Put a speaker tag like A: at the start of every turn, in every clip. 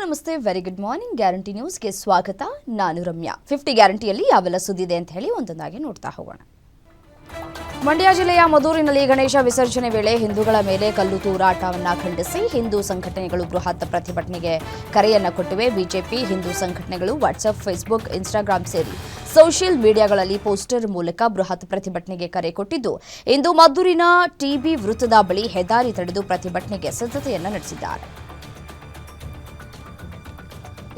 A: ನಮಸ್ತೆ, very good morning. Guarantee ನ್ಯೂಸ್ಗೆ ಸ್ವಾಗತ. ನಾನು ರಮ್ಯಾ. 50 ಗ್ಯಾರಂಟಿಯಲ್ಲಿ ಯಾವೆಲ್ಲ ಸುದ್ದಿದೆ ಅಂತ ಹೇಳಿ ಒಂದೊಂದಾಗಿ ನೋಡ್ತಾ ಹೋಗೋಣ. ಮಂಡ್ಯ ಜಿಲ್ಲೆಯ ಮದೂರಿನಲ್ಲಿ ಗಣೇಶ ವಿಸರ್ಜನೆ ವೇಳೆ ಹಿಂದೂಗಳ ಮೇಲೆ ಕಲ್ಲು ತೂರಾಟವನ್ನು ಖಂಡಿಸಿ ಹಿಂದೂ ಸಂಘಟನೆಗಳು ಬೃಹತ್ ಪ್ರತಿಭಟನೆಗೆ ಕರೆಯನ್ನ ಕೊಟ್ಟಿವೆ. ಬಿಜೆಪಿ ಹಿಂದೂ ಸಂಘಟನೆಗಳು ವಾಟ್ಸ್ಆಪ್, ಫೇಸ್ಬುಕ್, ಇನ್ಸ್ಟಾಗ್ರಾಂ ಸೇರಿ ಸೋಷಿಯಲ್ ಮೀಡಿಯಾಗಳಲ್ಲಿ ಪೋಸ್ಟರ್ ಮೂಲಕ ಬೃಹತ್ ಪ್ರತಿಭಟನೆಗೆ ಕರೆ ಕೊಟ್ಟಿದ್ದು, ಇಂದು ಮದ್ದೂರಿನ ಟಿಬಿ ವೃತ್ತದ ಬಳಿ ಹೆದ್ದಾರಿ ತಡೆದು ಪ್ರತಿಭಟನೆಗೆ ಸಿದ್ಧತೆಯನ್ನು ನಡೆಸಿದ್ದಾರೆ.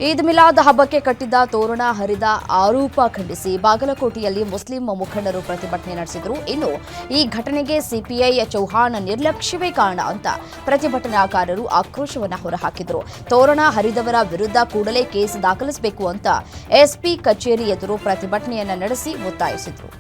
A: ಈದ್ ಮಿಲಾದ್ ಹಬ್ಬಕ್ಕೆ ಕಟ್ಟಿದ್ದ ತೋರಣ ಹರಿದ ಆರೋಪ ಖಂಡಿಸಿ ಬಾಗಲಕೋಟೆಯಲ್ಲಿ ಮುಸ್ಲಿಂ ಮುಖಂಡರು ಪ್ರತಿಭಟನೆ ನಡೆಸಿದರು. ಇನ್ನು ಈ ಘಟನೆಗೆ ಸಿಪಿಐ ಚೌಹಾಣ್ ನಿರ್ಲಕ್ಷ್ಯವೇ ಕಾರಣ ಅಂತ ಪ್ರತಿಭಟನಾಕಾರರು ಆಕ್ರೋಶವನ್ನು ಹೊರಹಾಕಿದರು. ತೋರಣ ಹರಿದವರ ವಿರುದ್ಧ ಕೂಡಲೇ ಕೇಸ್ ದಾಖಲಿಸಬೇಕು ಅಂತ ಎಸ್ಪಿ ಕಚೇರಿ ಎದುರು ಪ್ರತಿಭಟನೆಯನ್ನು ನಡೆಸಿ ಒತ್ತಾಯಿಸಿದರು.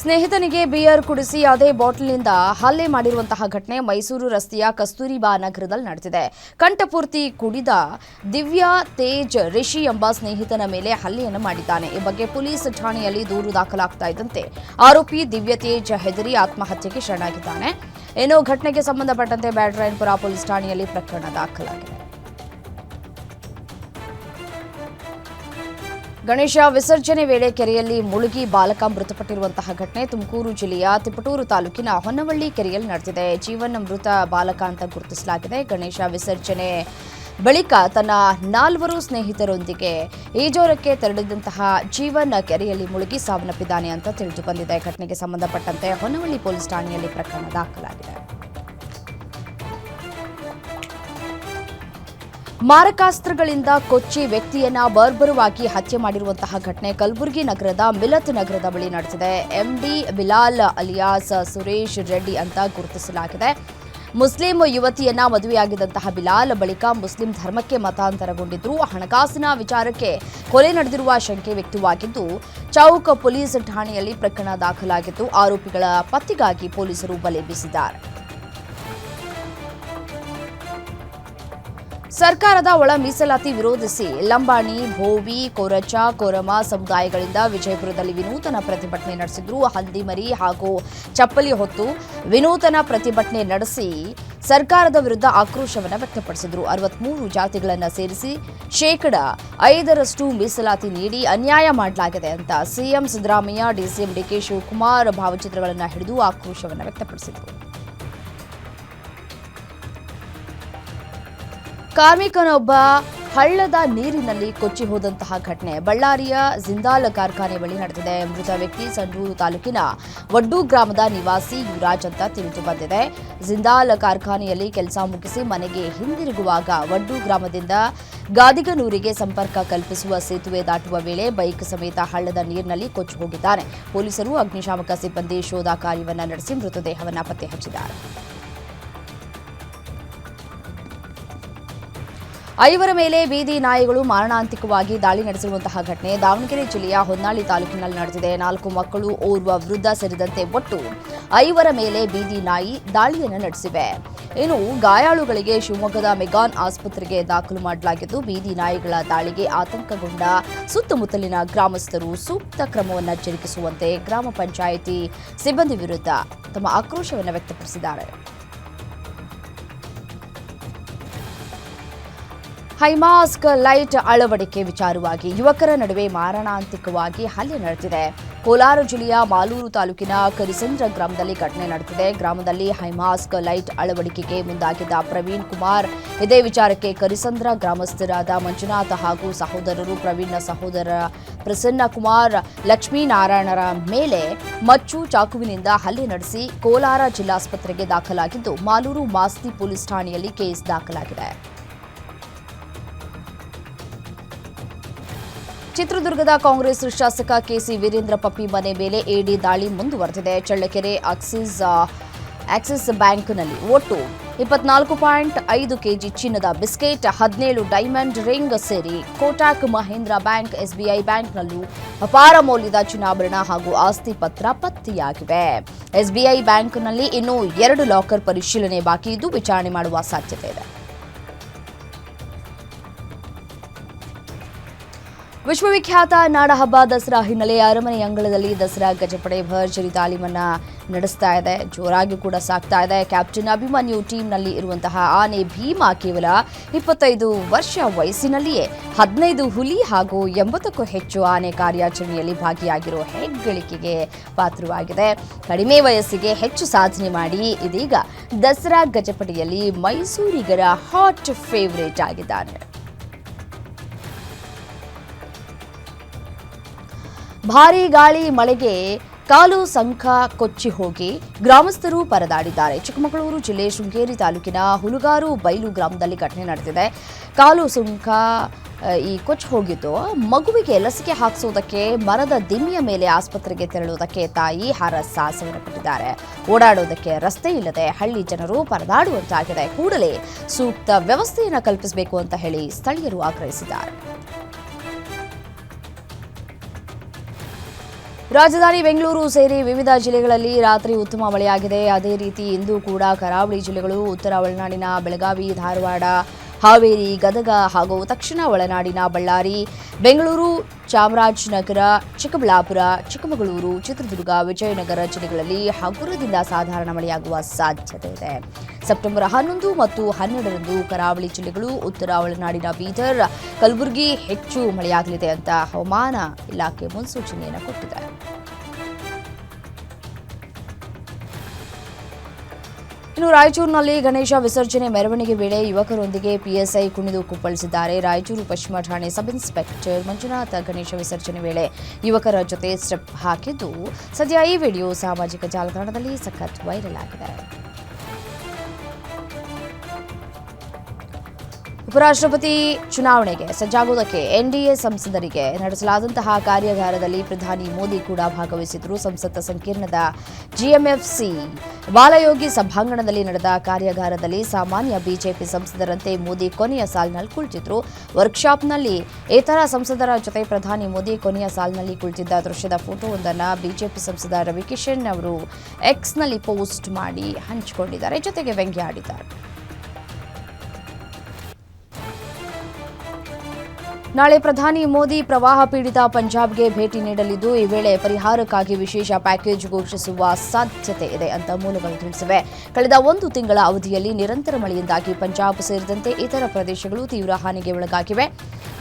A: ಸ್ನೇಹಿತನಿಗೆ ಬಿಯರ್ ಕುಡಿಸಿ ಅದೇ ಬಾಟಲ್ನಿಂದ ಹಲ್ಲೆ ಮಾಡಿರುವಂತಹ ಘಟನೆ ಮೈಸೂರು ರಸ್ತೆಯ ಕಸ್ತೂರಿಬಾ ನಗರದಲ್ಲಿ ನಡೆದಿದೆ. ಕಂಠಪೂರ್ತಿ ಕುಡಿದ ದಿವ್ಯಾ ತೇಜ್ ರಿಷಿ ಎಂಬ ಸ್ನೇಹಿತನ ಮೇಲೆ ಹಲ್ಲೆಯನ್ನು ಮಾಡಿದ್ದಾನೆ. ಈ ಬಗ್ಗೆ ಪೊಲೀಸ್ ಠಾಣೆಯಲ್ಲಿ ದೂರು ದಾಖಲಾಗ್ತಾ ಇದ್ದಂತೆ ಆರೋಪಿ ದಿವ್ಯಾ ತೇಜ್ ಹೆದರಿ ಆತ್ಮಹತ್ಯೆಗೆ ಶರಣಾಗಿದ್ದಾನೆ. ಇನ್ನು ಘಟನೆಗೆ ಸಂಬಂಧಪಟ್ಟಂತೆ ಬ್ಯಾಟರಾಯನಪುರ ಪೊಲೀಸ್ ಠಾಣೆಯಲ್ಲಿ ಪ್ರಕರಣ ದಾಖಲಾಗಿದೆ. ಗಣೇಶ ವಿಸರ್ಜನೆ ವೇಳೆ ಕೆರೆಯಲ್ಲಿ ಮುಳುಗಿ ಬಾಲಕ ಮೃತಪಟ್ಟಿರುವಂತಹ ಘಟನೆ ತುಮಕೂರು ಜಿಲ್ಲೆಯ ತಿಪಟೂರು ತಾಲೂಕಿನ ಹೊನ್ನವಳ್ಳಿ ಕೆರೆಯಲ್ಲಿ ನಡೆದಿದೆ. ಜೀವನ್ ಮೃತ ಬಾಲಕ ಅಂತ ಗುರುತಿಸಲಾಗಿದೆ. ಗಣೇಶ ವಿಸರ್ಜನೆ ಬಳಿಕ ತನ್ನ 4 ಸ್ನೇಹಿತರೊಂದಿಗೆ ಈಜೋರಕ್ಕೆ ತೆರಳಿದಂತಹ ಜೀವನ್ ಕೆರೆಯಲ್ಲಿ ಮುಳುಗಿ ಸಾವನ್ನಪ್ಪಿದ್ದಾನೆ ಅಂತ ತಿಳಿದು ಬಂದಿದೆ. ಘಟನೆಗೆ ಸಂಬಂಧಪಟ್ಟಂತೆ ಹೊನ್ನವಳ್ಳಿ ಪೊಲೀಸ್ ಠಾಣೆಯಲ್ಲಿ ಪ್ರಕರಣ ದಾಖಲಾಗಿದೆ. ಮಾರಕಾಸ್ತ್ರಗಳಿಂದ ಕೊಚ್ಚಿ ವ್ಯಕ್ತಿಯನ್ನ ಬರ್ಬರವಾಗಿ ಹತ್ಯೆ ಮಾಡಿರುವಂತಹ ಘಟನೆ ಕಲಬುರಗಿ ನಗರದ ಮಿಲತ್ ನಗರದ ಬಳಿ ನಡೆದಿದೆ. ಎಂಡಿ ಬಿಲಾಲ್ ಅಲಿಯಾಸ್ ಸುರೇಶ್ ರೆಡ್ಡಿ ಅಂತ ಗುರುತಿಸಲಾಗಿದೆ. ಮುಸ್ಲಿಂ ಯುವತಿಯನ್ನ ಮದುವೆಯಾಗಿದ್ದಂತಹ ಬಿಲಾಲ್ ಬಳಿಕ ಮುಸ್ಲಿಂ ಧರ್ಮಕ್ಕೆ ಮತಾಂತರಗೊಂಡಿದ್ರು. ಹಣಕಾಸಿನ ವಿಚಾರಕ್ಕೆ ಕೊಲೆ ನಡೆದಿರುವ ಶಂಕೆ ವ್ಯಕ್ತವಾಗಿದ್ದು, ಚೌಕ್ ಪೊಲೀಸ್ ಠಾಣೆಯಲ್ಲಿ ಪ್ರಕರಣ ದಾಖಲಾಗಿದ್ದು, ಆರೋಪಿಗಳ ಪತ್ತೆಗಾಗಿ ಪೊಲೀಸರು ಬಲೆ ಬೀಸಿದ್ದಾರೆ. ಸರ್ಕಾರದ ಒಳ ಮೀಸಲಾತಿ ವಿರೋಧಿಸಿ ಲಂಬಾಣಿ, ಭೋವಿ, ಕೊರಚ, ಕೊರಮ ಸಮುದಾಯಗಳಿಂದ ವಿಜಯಪುರದಲ್ಲಿ ವಿನೂತನ ಪ್ರತಿಭಟನೆ ನಡೆಸಿದ್ರು. ಹಂದಿಮರಿ ಹಾಗೂ ಚಪ್ಪಲಿ ಹೊತ್ತು ವಿನೂತನ ಪ್ರತಿಭಟನೆ ನಡೆಸಿ ಸರ್ಕಾರದ ವಿರುದ್ಧ ಆಕ್ರೋಶವನ್ನು ವ್ಯಕ್ತಪಡಿಸಿದರು. 63 ಜಾತಿಗಳನ್ನು ಸೇರಿಸಿ 5% ಮೀಸಲಾತಿ ನೀಡಿ ಅನ್ಯಾಯ ಮಾಡಲಾಗಿದೆ ಅಂತ ಸಿಎಂ ಸಿದ್ದರಾಮಯ್ಯ, ಡಿಸಿಎಂ ಡಿಕೆ ಶಿವಕುಮಾರ್ ಭಾವಚಿತ್ರಗಳನ್ನು ಹಿಡಿದು ಆಕ್ರೋಶವನ್ನು ವ್ಯಕ್ತಪಡಿಸಿದರು. ಕಾರ್ಮಿಕನೊಬ್ಬ ಹಳ್ಳದ ನೀರಿನಲ್ಲಿ ಕೊಚ್ಚಿ ಹೋದಂತಹ ಘಟನೆ ಬಳ್ಳಾರಿಯ ಜಿಂದಾಲ್ ಕಾರ್ಖಾನೆ ಬಳಿ ನಡೆದಿದೆ. ಮೃತ ವ್ಯಕ್ತಿ ಸಂಡೂರು ತಾಲೂಕಿನ ವಡ್ಡು ಗ್ರಾಮದ ನಿವಾಸಿ ಯುವರಾಜ್ ಅಂತ ತಿಳಿದು ಬಂದಿದೆ. ಜಿಂದಾಲ್ ಕಾರ್ಖಾನೆಯಲ್ಲಿ ಕೆಲಸ ಮುಗಿಸಿ ಮನೆಗೆ ಹಿಂದಿರುಗುವಾಗ ವಡ್ಡು ಗ್ರಾಮದಿಂದ ಗಾದಿಗನೂರಿಗೆ ಸಂಪರ್ಕ ಕಲ್ಪಿಸುವ ಸೇತುವೆ ದಾಟುವ ವೇಳೆ ಬೈಕ್ ಸಮೇತ ಹಳ್ಳದ ನೀರಿನಲ್ಲಿ ಕೊಚ್ಚಿ ಹೋಗಿದ್ದಾನೆ. ಪೊಲೀಸರು ಅಗ್ನಿಶಾಮಕ ಸಿಬ್ಬಂದಿ ಶೋಧ ಕಾರ್ಯವನ್ನು ನಡೆಸಿ ಮೃತದೇಹವನ್ನು ಪತ್ತೆ ಹಚ್ಚಿದ್ದಾರೆ. 5 ಮೇಲೆ ಬೀದಿ ನಾಯಿಗಳು ಮಾರಣಾಂತಿಕವಾಗಿ ದಾಳಿ ನಡೆಸಿರುವಂತಹ ಘಟನೆ ದಾವಣಗೆರೆ ಜಿಲ್ಲೆಯ ಹೊನ್ನಾಳಿ ತಾಲೂಕಿನಲ್ಲಿ ನಡೆದಿದೆ. 4 ಮಕ್ಕಳು, ಓರ್ವ ವೃದ್ಧ ಸೇರಿದಂತೆ ಒಟ್ಟು 5 ಮೇಲೆ ಬೀದಿ ನಾಯಿ ದಾಳಿಯನ್ನು ನಡೆಸಿವೆ. ಇನ್ನು ಗಾಯಾಳುಗಳಿಗೆ ಶಿವಮೊಗ್ಗದ ಮೆಗಾನ್ ಆಸ್ಪತ್ರೆಗೆ ದಾಖಲು ಮಾಡಲಾಗಿದ್ದು, ಬೀದಿ ನಾಯಿಗಳ ದಾಳಿಗೆ ಆತಂಕಗೊಂಡ ಸುತ್ತಮುತ್ತಲಿನ ಗ್ರಾಮಸ್ಥರು ಸೂಕ್ತ ಕ್ರಮವನ್ನು ಜರುಗಿಸುವಂತೆ ಗ್ರಾಮ ಪಂಚಾಯಿತಿ ಸಿಬ್ಬಂದಿ ವಿರುದ್ಧ ತಮ್ಮ ಆಕ್ರೋಶವನ್ನು ವ್ಯಕ್ತಪಡಿಸಿದ್ದಾರೆ. ಹೈಮಾಸ್ಕ್ ಲೈಟ್ ಅಳವಡಿಕೆ ವಿಚಾರವಾಗಿ ಯುವಕರ ನಡುವೆ ಮಾರಣಾಂತಿಕವಾಗಿ ಹಲ್ಲೆ ನಡೆದಿದೆ. ಕೋಲಾರ ಜಿಲ್ಲೆಯ ಮಾಲೂರು ತಾಲೂಕಿನ ಕರಿಸಂದ್ರ ಗ್ರಾಮದಲ್ಲಿ ಘಟನೆ ನಡೆದಿದೆ. ಗ್ರಾಮದಲ್ಲಿ ಹೈಮಾಸ್ಕ್ ಲೈಟ್ ಅಳವಡಿಕೆಗೆ ಮುಂದಾಗಿದ್ದ ಪ್ರವೀಣ್ ಕುಮಾರ್, ಇದೇ ವಿಚಾರಕ್ಕೆ ಕರಿಸಂದ್ರ ಗ್ರಾಮಸ್ಥರಾದ ಮಂಜುನಾಥ್ ಹಾಗೂ ಸಹೋದರರು ಪ್ರವೀಣ್ನ ಸಹೋದರ ಪ್ರಸನ್ನ ಕುಮಾರ್ ಲಕ್ಷ್ಮೀನಾರಾಯಣರ ಮೇಲೆ ಮಚ್ಚು ಚಾಕುವಿನಿಂದ ಹಲ್ಲೆ ನಡೆಸಿ ಕೋಲಾರ ಜಿಲ್ಲಾಸ್ಪತ್ರೆಗೆ ದಾಖಲಾಗಿದ್ದು, ಮಾಲೂರು ಮಾಸ್ತಿ ಪೊಲೀಸ್ ಠಾಣೆಯಲ್ಲಿ ಕೇಸ್ ದಾಖಲಾಗಿದೆ. ಚಿತ್ರದುರ್ಗದ ಕಾಂಗ್ರೆಸ್ ಶಾಸಕ ಕೆಸಿ ವೀರೇಂದ್ರ ಪಪ್ಪಿ ಮನೆ ಮೇಲೆ ಇಡಿ ದಾಳಿ ಮುಂದುವರೆದಿದೆ. ಚಳ್ಳಕೆರೆ ಆಕ್ಸಿಸ್ ಬ್ಯಾಂಕ್ನಲ್ಲಿ ಒಟ್ಟು 24.5 ಕೆಜಿ ಚಿನ್ನದ ಬಿಸ್ಕೆಟ್, 17 ಡೈಮಂಡ್ ರಿಂಗ್ ಸೇರಿ ಕೋಟಕ್ ಮಹೀಂದ್ರಾ ಬ್ಯಾಂಕ್, ಎಸ್ಬಿಐ ಬ್ಯಾಂಕ್ನಲ್ಲೂ ಅಪಾರ ಮೌಲ್ಯದ ಚಿನ್ನಾಭರಣ ಹಾಗೂ ಆಸ್ತಿ ಪತ್ರ ಪತ್ತೆಯಾಗಿವೆ. ಎಸ್ಬಿಐ ಬ್ಯಾಂಕ್ನಲ್ಲಿ ಇನ್ನೂ 2 ಲಾಕರ್ ಪರಿಶೀಲನೆ ಬಾಕಿ ಇದ್ದು ವಿಚಾರಣೆ ಮಾಡುವ ಸಾಧ್ಯತೆ ಇದೆ. ವಿಶ್ವವಿಖ್ಯಾತ ನಾಡಹಬ್ಬ ದಸರಾ ಹಿನ್ನೆಲೆ ಅರಮನೆ ಅಂಗಳದಲ್ಲಿ ದಸರಾ ಗಜಪಡೆ ಭರ್ಜರಿ ತಾಲೀಮನ್ನ ನಡೆಸ್ತಾ ಇದೆ. ಜೋರಾಗಿ ಕೂಡ ಸಾಗ್ತಾ ಇದೆ. ಕ್ಯಾಪ್ಟನ್ ಅಭಿಮನ್ಯು ಟೀಮ್ನಲ್ಲಿ ಇರುವಂತಹ ಆನೆ ಭೀಮಾ ಕೇವಲ 25 ವರ್ಷ ವಯಸ್ಸಿನಲ್ಲಿಯೇ 15 ಹುಲಿ ಹಾಗೂ 80ಕ್ಕೂ ಹೆಚ್ಚು ಆನೆ ಕಾರ್ಯಾಚರಣೆಯಲ್ಲಿ ಭಾಗಿಯಾಗಿರೋ ಹೆಗ್ಗಳಿಕೆಗೆ ಪಾತ್ರವಾಗಿದೆ. ಕಡಿಮೆ ವಯಸ್ಸಿಗೆ ಹೆಚ್ಚು ಸಾಧನೆ ಮಾಡಿ ಇದೀಗ ದಸರಾ ಗಜಪಡೆಯಲ್ಲಿ ಮೈಸೂರಿಗರ ಹಾಟ್ ಫೇವರೇಟ್ ಆಗಿದ್ದಾನೆ. ಭಾರೀ ಗಾಳಿ ಮಳೆಗೆ ಕಾಲು ಸಂಕ ಕೊಚ್ಚಿ ಹೋಗಿ ಗ್ರಾಮಸ್ಥರು ಪರದಾಡಿದ್ದಾರೆ. ಚಿಕ್ಕಮಗಳೂರು ಜಿಲ್ಲೆ ಶೃಂಗೇರಿ ತಾಲೂಕಿನ ಹುಲುಗಾರು ಬೈಲು ಗ್ರಾಮದಲ್ಲಿ ಘಟನೆ ನಡೆದಿದೆ. ಕಾಲು ಸುಂಕ ಕೊಚ್ಚಿ ಹೋಗಿದ್ದು ಮಗುವಿಗೆ ಲಸಿಕೆ ಹಾಕಿಸುವುದಕ್ಕೆ ಮರದ ದಿಮ್ಮಿಯ ಮೇಲೆ ಆಸ್ಪತ್ರೆಗೆ ತೆರಳುವುದಕ್ಕೆ ತಾಯಿ ಹರಸಾಹಸವನ್ನು ಪಟ್ಟಿದ್ದಾರೆ. ಓಡಾಡುವುದಕ್ಕೆ ರಸ್ತೆ ಇಲ್ಲದೆ ಹಳ್ಳಿ ಜನರು ಪರದಾಡುವಂತಾಗಿದೆ. ಕೂಡಲೇ ಸೂಕ್ತ ವ್ಯವಸ್ಥೆಯನ್ನು ಕಲ್ಪಿಸಬೇಕು ಅಂತ ಹೇಳಿ ಸ್ಥಳೀಯರು ಆಗ್ರಹಿಸಿದ್ದಾರೆ. ರಾಜಧಾನಿ ಬೆಂಗಳೂರು ಸೇರಿ ವಿವಿಧ ಜಿಲ್ಲೆಗಳಲ್ಲಿ ರಾತ್ರಿ ಉತ್ತಮ ಮಳೆಯಾಗಿದೆ. ಅದೇ ರೀತಿ ಇಂದು ಕೂಡ ಕರಾವಳಿ ಜಿಲ್ಲೆಗಳು, ಉತ್ತರ ಒಳನಾಡಿನ ಬೆಳಗಾವಿ, ಧಾರವಾಡ, ಹಾವೇರಿ, ಗದಗ ಹಾಗೂ ದಕ್ಷಿಣ ಒಳನಾಡಿನ ಬಳ್ಳಾರಿ, ಬೆಂಗಳೂರು, ಚಾಮರಾಜನಗರ, ಚಿಕ್ಕಬಳ್ಳಾಪುರ, ಚಿಕ್ಕಮಗಳೂರು, ಚಿತ್ರದುರ್ಗ, ವಿಜಯನಗರ ಜಿಲ್ಲೆಗಳಲ್ಲಿ ಹಗುರದಿಂದ ಸಾಧಾರಣ ಮಳೆಯಾಗುವ ಸಾಧ್ಯತೆ ಇದೆ. ಸೆಪ್ಟೆಂಬರ್ 11 ಮತ್ತು 12ರಂದು ಕರಾವಳಿ ಜಿಲ್ಲೆಗಳು, ಉತ್ತರ ಒಳನಾಡಿನ ಬೀದರ್, ಕಲಬುರಗಿ ಹೆಚ್ಚು ಮಳೆಯಾಗಲಿದೆ ಅಂತ ಹವಾಮಾನ ಇಲಾಖೆ ಮುನ್ಸೂಚನೆಯನ್ನು ಕೊಟ್ಟಿದೆ. ಇನ್ನು ರಾಯಚೂರಿನಲ್ಲಿ ಗಣೇಶ ವಿಸರ್ಜನೆ ಮೆರವಣಿಗೆ ವೇಳೆ ಯುವಕರೊಂದಿಗೆ ಪಿಎಸ್ಐ ಕುಣಿದು ಕುಪ್ಪಳಿಸಿದ್ದಾರೆ. ರಾಯಚೂರು ಪಶ್ಚಿಮ ಠಾಣೆ ಸಬ್ ಇನ್ಸ್ಪೆಕ್ಟರ್ ಮಂಜುನಾಥ್ ಗಣೇಶ ವಿಸರ್ಜನೆ ವೇಳೆ ಯುವಕರ ಜೊತೆ ಸ್ಟೆಪ್ ಹಾಕಿದ್ದು ಸದ್ಯ ಈ ವಿಡಿಯೋ ಸಾಮಾಜಿಕ ಜಾಲತಾಣದಲ್ಲಿ ಸಖತ್ ವೈರಲ್ ಆಗಿದೆ. ಉಪರಾಷ್ಟ್ರಪತಿ ಚುನಾವಣೆಗೆ ಸಜ್ಜಾಗುವುದಕ್ಕೆ ಎನ್ಡಿಎ ಸಂಸದರಿಗೆ ನಡೆಸಲಾದಂತಹ ಕಾರ್ಯಾಗಾರದಲ್ಲಿ ಪ್ರಧಾನಿ ಮೋದಿ ಕೂಡ ಭಾಗವಹಿಸಿದ್ರು. ಸಂಸತ್ ಸಂಕೀರ್ಣದ ಜಿಎಂಎಫ್ಸಿ ಬಾಲಯೋಗಿ ಸಭಾಂಗಣದಲ್ಲಿ ನಡೆದ ಕಾರ್ಯಾಗಾರದಲ್ಲಿ ಸಾಮಾನ್ಯ ಬಿಜೆಪಿ ಸಂಸದರಂತೆ ಮೋದಿ ಕೊನೆಯ ಸಾಲಿನಲ್ಲಿ ಕುಳಿತಿದ್ರು. ವರ್ಕ್ಶಾಪ್ನಲ್ಲಿ ಇತರ ಸಂಸದರ ಜೊತೆ ಪ್ರಧಾನಿ ಮೋದಿ ಕೊನೆಯ ಸಾಲಿನಲ್ಲಿ ಕುಳಿತಿದ್ದ ದೃಶ್ಯದ ಫೋಟೋವೊಂದನ್ನು ಬಿಜೆಪಿ ಸಂಸದ ರವಿಕಿಶನ್ ಅವರು ಎಕ್ಸ್ನಲ್ಲಿ ಪೋಸ್ಟ್ ಮಾಡಿ ಹಂಚಿಕೊಂಡಿದ್ದಾರೆ. ಜೊತೆಗೆ ವ್ಯಂಗ್ಯಾಡಿದ್ದಾರೆ. ನಾಳೆ ಪ್ರಧಾನಿ ಮೋದಿ ಪ್ರವಾಹ ಪೀಡಿತ ಪಂಜಾಬ್ಗೆ ಭೇಟಿ ನೀಡಲಿದ್ದು ಈ ವೇಳೆ ಪರಿಹಾರಕ್ಕಾಗಿ ವಿಶೇಷ ಪ್ಯಾಕೇಜ್ ಘೋಷಿಸುವ ಸಾಧ್ಯತೆ ಇದೆ ಅಂತ ಮೂಲಗಳು ತಿಳಿಸಿವೆ. ಕಳೆದ 1 ತಿಂಗಳ ಅವಧಿಯಲ್ಲಿ ನಿರಂತರ ಮಳೆಯಿಂದಾಗಿ ಪಂಜಾಬ್ ಸೇರಿದಂತೆ ಇತರ ಪ್ರದೇಶಗಳು ತೀವ್ರ ಹಾನಿಗೆ ಒಳಗಾಗಿವೆ.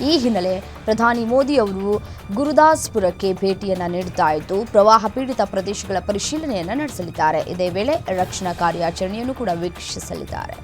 A: ಈ ಹಿನ್ನೆಲೆ ಪ್ರಧಾನಿ ಮೋದಿ ಅವರು ಗುರುದಾಸ್ಪುರಕ್ಕೆ ಭೇಟಿಯನ್ನ ನೀಡುತ್ತಾ ಇದ್ದು ಪ್ರವಾಹ ಪೀಡಿತ ಪ್ರದೇಶಗಳ ಪರಿಶೀಲನೆಯನ್ನ ನಡೆಸಲಿದ್ದಾರೆ. ಇದೇ ವೇಳೆ ರಕ್ಷಣಾ ಕಾರ್ಯಾಚರಣೆಯನ್ನು ಕೂಡ ವೀಕ್ಷಿಸಲಿದ್ದಾರೆ.